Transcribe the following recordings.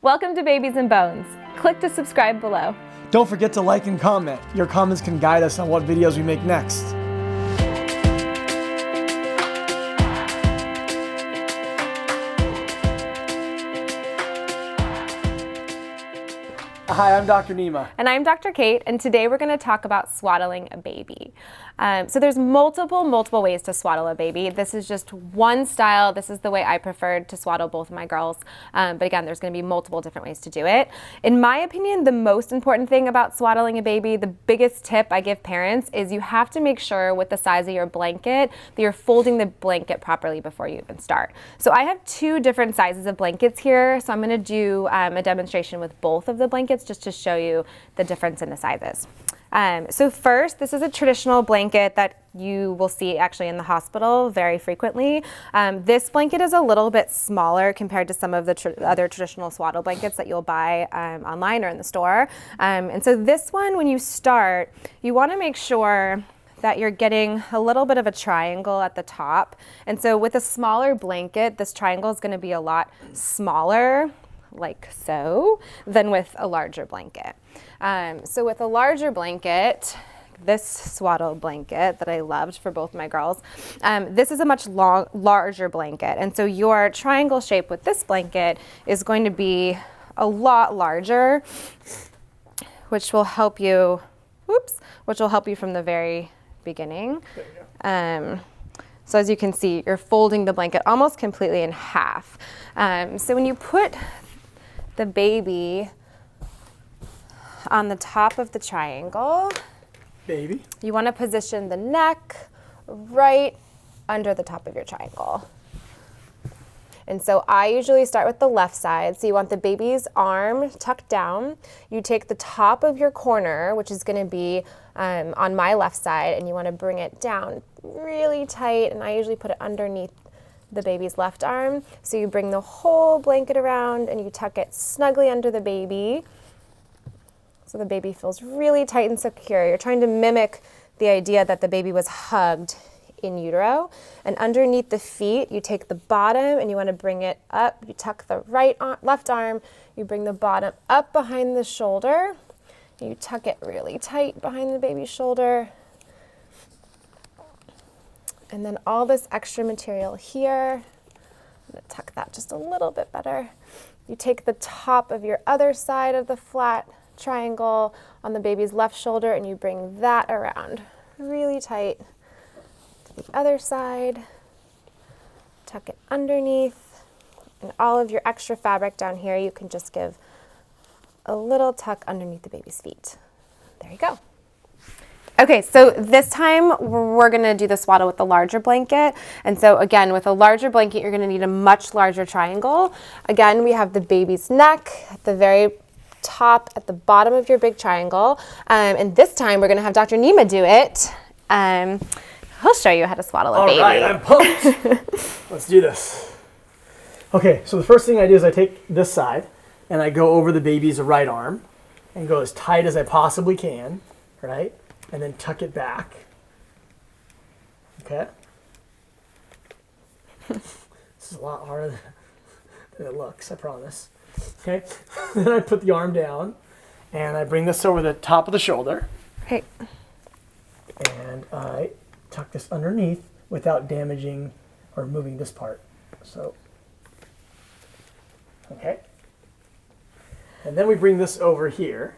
Welcome to Babies and Bones. Click to subscribe below. Don't forget to like and comment. Your comments can guide us on what videos we make next. Hi, I'm Dr. Nima. And I'm Dr. Kate, and today we're going to talk about swaddling a baby. So there's multiple ways to swaddle a baby. This is just one style. This is the way I preferred to swaddle both of my girls. But again, there's going to be multiple different ways to do it. In my opinion, the most important thing about swaddling a baby, the biggest tip I give parents is you have to make sure with the size of your blanket that you're folding the blanket properly before you even start. So I have two different sizes of blankets here. So I'm going to do a demonstration with both of the blankets just to show you the difference in the sizes. So first, this is a traditional blanket that you will see actually in the hospital very frequently. This blanket is a little bit smaller compared to some of the other traditional swaddle blankets that you'll buy online or in the store. And so this one, when you start, you want to make sure that you're getting a little bit of a triangle at the top. And so with a smaller blanket, this triangle is going to be a lot smaller, like so, than with a larger blanket. So with a larger blanket, this swaddle blanket that I loved for both my girls, this is a much larger blanket. And so your triangle shape with this blanket is going to be a lot larger, which will help you, from the very beginning. So as you can see, you're folding the blanket almost completely in half. So when you put the baby on the top of the triangle, you want to position the neck right under the top of your triangle. And so I usually start with the left side. So you want the baby's arm tucked down. You take the top of your corner, which is going to be on my left side, and you want to bring it down really tight. And I usually put it underneath the baby's left arm. So you bring the whole blanket around and you tuck it snugly under the baby. So the baby feels really tight and secure. You're trying to mimic the idea that the baby was hugged in utero. And underneath the feet, you take the bottom and you want to bring it up. You tuck the left arm, you bring the bottom up behind the shoulder. You tuck it really tight behind the baby's shoulder. And then all this extra material here, I'm going to tuck that just a little bit better. You take the top of your other side of the flat triangle on the baby's left shoulder and you bring that around really tight to the other side. Tuck it underneath, and all of your extra fabric down here, you can just give a little tuck underneath the baby's feet. There you go. Okay, so this time we're gonna do the swaddle with the larger blanket. And so again, with a larger blanket, you're gonna need a much larger triangle. Again, we have the baby's neck at the very top at the bottom of your big triangle. And this time we're gonna have Dr. Nima do it. He'll show you how to swaddle a baby. All right, I'm pumped. Let's do this. Okay, so the first thing I do is I take this side and I go over the baby's right arm and go as tight as I possibly can, right? And then tuck it back. Okay. This is a lot harder than it looks, I promise. Okay. Then I put the arm down and I bring this over the top of the shoulder. Okay. And I tuck this underneath without damaging or moving this part. So, okay. And then we bring this over here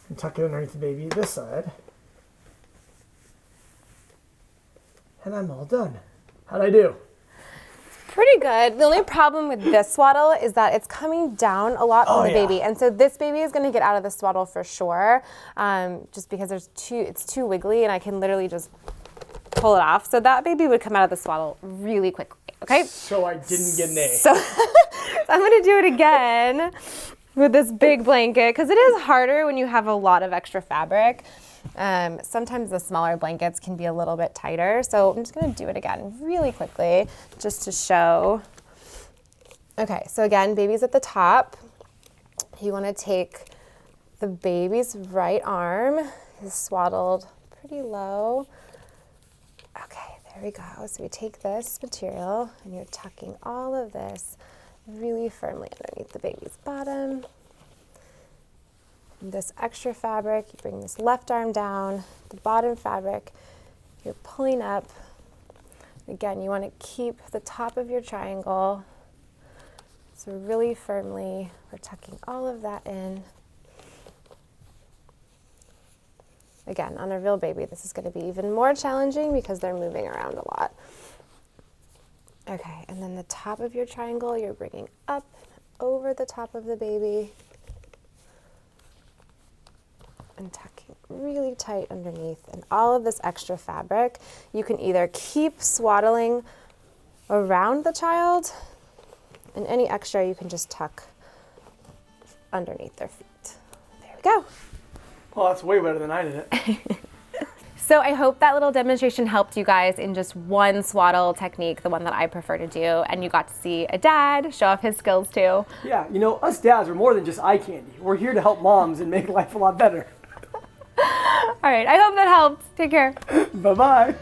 and tuck it underneath the baby this side. And I'm all done. How'd I do? Pretty good. The only problem with this swaddle is that it's coming down a lot on the baby. And so this baby is going to get out of the swaddle for sure, just because it's too wiggly and I can literally just pull it off. So that baby would come out of the swaddle really quickly, okay? So I didn't get an A. So I'm going to do it again with this big blanket, because it is harder when you have a lot of extra fabric. Sometimes the smaller blankets can be a little bit tighter. So I'm just going to do it again really quickly just to show. Okay, so again, baby's at the top. You want to take the baby's right arm, is swaddled pretty low. Okay, there we go. So we take this material and you're tucking all of this really firmly underneath the baby's bottom. And this extra fabric, you bring this left arm down, the bottom fabric, you're pulling up. Again, you want to keep the top of your triangle. So really firmly, we're tucking all of that in. Again, on a real baby, this is going to be even more challenging because they're moving around a lot. Okay, and then the top of your triangle, you're bringing up over the top of the baby and tucking really tight underneath. And all of this extra fabric, you can either keep swaddling around the child, and any extra you can just tuck underneath their feet. There we go. Well, that's way better than I did it. So I hope that little demonstration helped you guys in just one swaddle technique, the one that I prefer to do, and you got to see a dad show off his skills too. Yeah, you know, us dads are more than just eye candy. We're here to help moms and make life a lot better. All right, I hope that helped. Take care. Bye-bye.